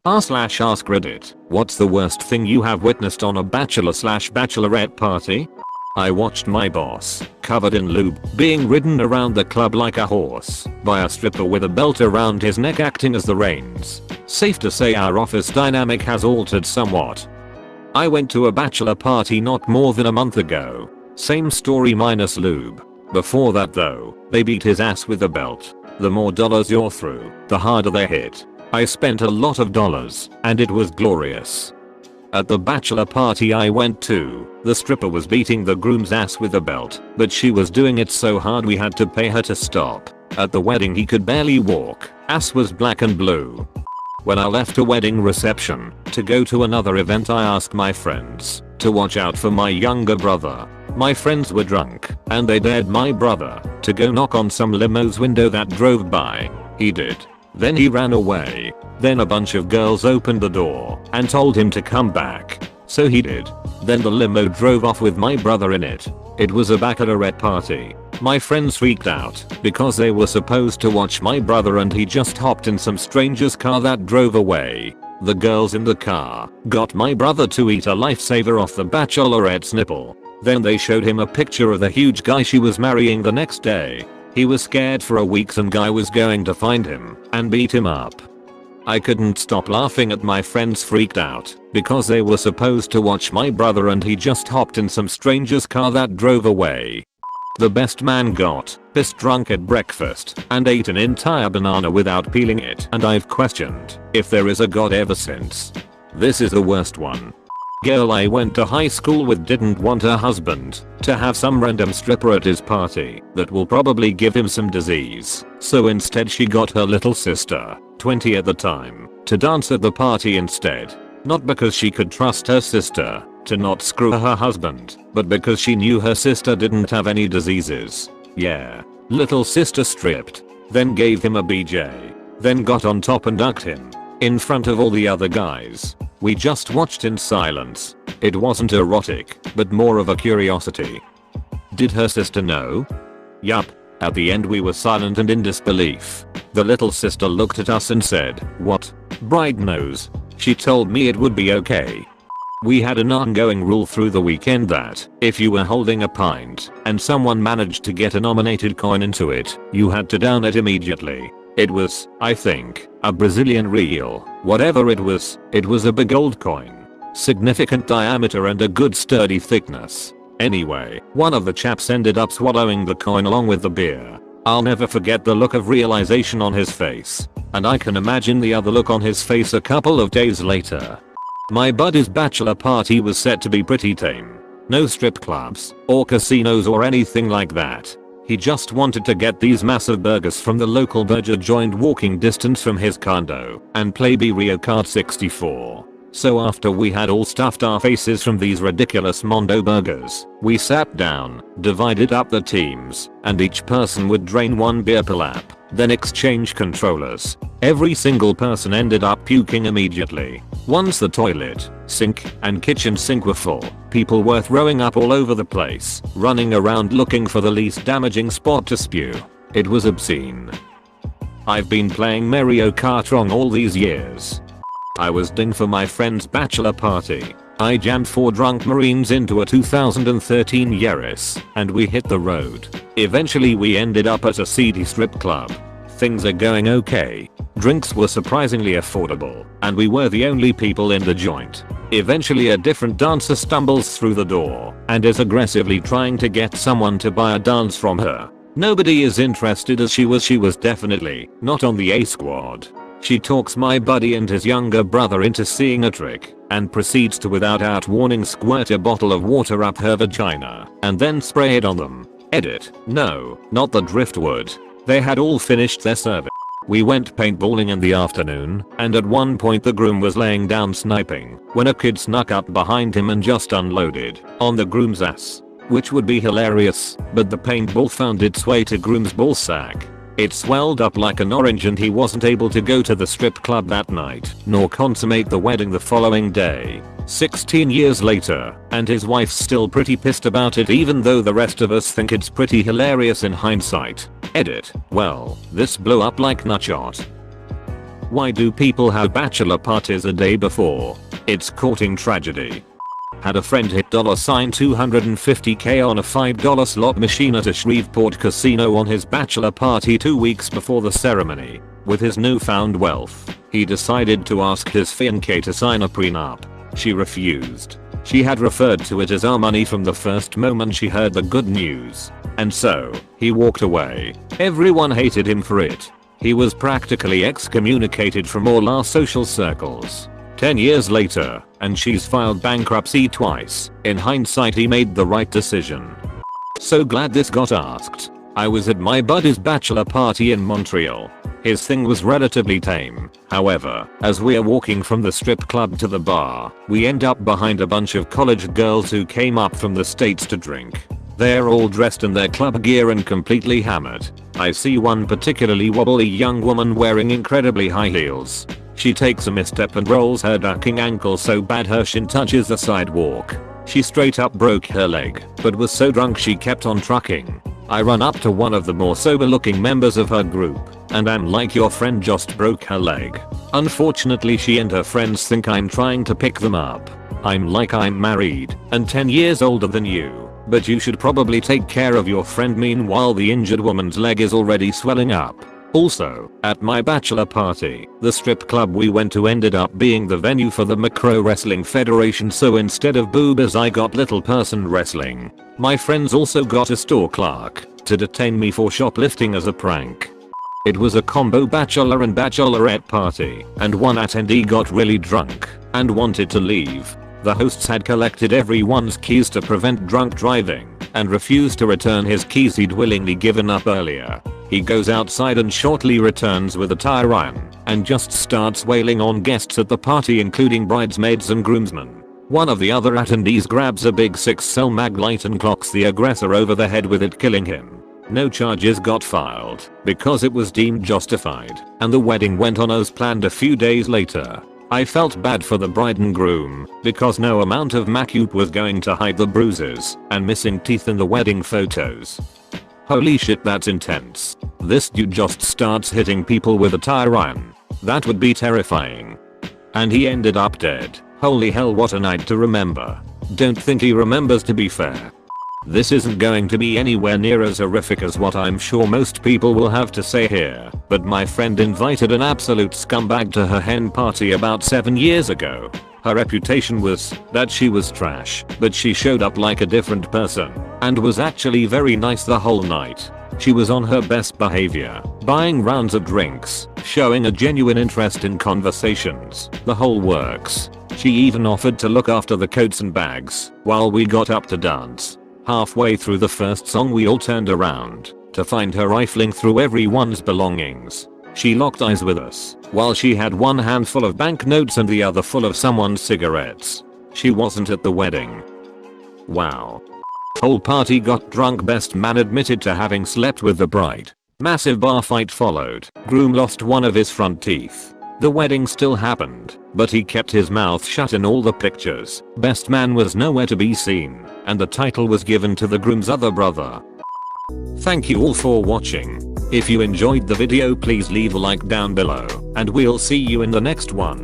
r/ask Reddit, what's the worst thing you have witnessed on a bachelor/bachelorette party? I watched my boss, covered in lube, being ridden around the club like a horse by a stripper with a belt around his neck acting as the reins. Safe to say our office dynamic has altered somewhat. I went to a bachelor party not more than a month ago. Same story minus lube. Before that though, they beat his ass with a belt. The more dollars you're through, the harder they hit. I spent a lot of dollars, and it was glorious. At the bachelor party I went to, the stripper was beating the groom's ass with a belt, but she was doing it so hard we had to pay her to stop. At the wedding he could barely walk, ass was black and blue. When I left a wedding reception to go to another event I asked my friends to watch out for my younger brother. My friends were drunk, and they dared my brother to go knock on some limo's window that drove by. He did. Then he ran away. Then a bunch of girls opened the door and told him to come back. So he did. Then the limo drove off with my brother in it. It was a bachelorette party. My friends freaked out because they were supposed to watch my brother and he just hopped in some stranger's car that drove away. The girls in the car got my brother to eat a lifesaver off the bachelorette's nipple. Then they showed him a picture of the huge guy she was marrying the next day. He was scared for a week some guy was going to find him and beat him up. I couldn't stop laughing at my friends freaked out because they were supposed to watch my brother and he just hopped in some stranger's car that drove away. The best man got pissed drunk at breakfast and ate an entire banana without peeling it, and I've questioned if there is a god ever since. This is the worst one. Girl I went to high school with didn't want her husband to have some random stripper at his party that will probably give him some disease. So instead she got her little sister, 20 at the time, to dance at the party instead. Not because she could trust her sister to not screw her husband, but because she knew her sister didn't have any diseases. Yeah. Little sister stripped, then gave him a BJ, then got on top and ducked him in front of all the other guys. We just watched in silence. It wasn't erotic, but more of a curiosity. Did her sister know? Yup. At the end we were silent and in disbelief. The little sister looked at us and said, "What? Bride knows." She told me it would be okay. We had an ongoing rule through the weekend that if you were holding a pint and someone managed to get a nominated coin into it, you had to down it immediately. It was, I think, a Brazilian real. Whatever it was a big old coin. Significant diameter and a good sturdy thickness. Anyway, one of the chaps ended up swallowing the coin along with the beer. I'll never forget the look of realization on his face. And I can imagine the other look on his face a couple of days later. My buddy's bachelor party was set to be pretty tame. No strip clubs, or casinos or anything like that. He just wanted to get these massive burgers from the local burger joint walking distance from his condo and play Mario Kart 64. So after we had all stuffed our faces from these ridiculous Mondo burgers, we sat down, divided up the teams, and each person would drain one beer per lap, then exchange controllers. Every single person ended up puking immediately. Once the toilet, sink, and kitchen sink were full, people were throwing up all over the place, running around looking for the least damaging spot to spew. It was obscene. I've been playing Mario Kart wrong all these years. I was dinged for my friend's bachelor party. I jammed 4 drunk Marines into a 2013 Yaris, and we hit the road. Eventually we ended up at a seedy strip club. Things are going okay. Drinks were surprisingly affordable, and we were the only people in the joint. Eventually a different dancer stumbles through the door and is aggressively trying to get someone to buy a dance from her. Nobody is interested as she was definitely not on the A squad. She talks my buddy and his younger brother into seeing a trick and proceeds to without warning squirt a bottle of water up her vagina and then spray it on them. Edit. No, not the driftwood. They had all finished their service. We went paintballing in the afternoon, and at one point the groom was laying down sniping when a kid snuck up behind him and just unloaded on the groom's ass. Which would be hilarious, but the paintball found its way to groom's ballsack. It swelled up like an orange and he wasn't able to go to the strip club that night, nor consummate the wedding the following day. 16 years later, and his wife's still pretty pissed about it even though the rest of us think it's pretty hilarious in hindsight. Edit. Well, this blew up like nutshot. Why do people have bachelor parties a day before? It's courting tragedy. Had a friend hit $250k on a $5 slot machine at a Shreveport casino on his bachelor party 2 weeks before the ceremony. With his newfound wealth, he decided to ask his fiancée to sign a prenup. She refused. She had referred to it as our money from the first moment she heard the good news. And so, he walked away. Everyone hated him for it. He was practically excommunicated from all our social circles. 10 years later, and she's filed bankruptcy twice. In hindsight, he made the right decision. So glad this got asked. I was at my buddy's bachelor party in Montreal. His thing was relatively tame. However, as we're walking from the strip club to the bar, we end up behind a bunch of college girls who came up from the States to drink. They're all dressed in their club gear and completely hammered. I see one particularly wobbly young woman wearing incredibly high heels. She takes a misstep and rolls her ducking ankle so bad her shin touches the sidewalk. She straight up broke her leg, but was so drunk she kept on trucking. I run up to one of the more sober looking members of her group, and I'm like, your friend just broke her leg. Unfortunately, she and her friends think I'm trying to pick them up. I'm like, I'm married and 10 years older than you, but you should probably take care of your friend. Meanwhile, the injured woman's leg is already swelling up. Also, at my bachelor party, the strip club we went to ended up being the venue for the Macro Wrestling Federation, so instead of boobers I got little person wrestling. My friends also got a store clerk to detain me for shoplifting as a prank. It was a combo bachelor and bachelorette party, and one attendee got really drunk and wanted to leave. The hosts had collected everyone's keys to prevent drunk driving and refused to return his keys he'd willingly given up earlier. He goes outside and shortly returns with a tire iron and just starts wailing on guests at the party, including bridesmaids and groomsmen. One of the other attendees grabs a big 6-cell mag light and clocks the aggressor over the head with it, killing him. No charges got filed because it was deemed justified, and the wedding went on as planned a few days later. I felt bad for the bride and groom because no amount of makeup was going to hide the bruises and missing teeth in the wedding photos. Holy shit, that's intense. This dude just starts hitting people with a tire iron. That would be terrifying. And he ended up dead. Holy hell, what a night to remember. Don't think he remembers, to be fair. This isn't going to be anywhere near as horrific as what I'm sure most people will have to say here, but my friend invited an absolute scumbag to her hen party about 7 years ago. Her reputation was that she was trash, but she showed up like a different person and was actually very nice the whole night. She was on her best behavior, buying rounds of drinks, showing a genuine interest in conversations, the whole works. She even offered to look after the coats and bags while we got up to dance. Halfway through the first song we all turned around to find her rifling through everyone's belongings. She locked eyes with us while she had one hand full of banknotes and the other full of someone's cigarettes. She wasn't at the wedding. Wow. Whole party got drunk. Best man admitted to having slept with the bride. Massive bar fight followed. Groom lost one of his front teeth. The wedding still happened, but he kept his mouth shut in all the pictures. Best man was nowhere to be seen, and the title was given to the groom's other brother. Thank you all for watching. If you enjoyed the video, please leave a like down below, and we'll see you in the next one.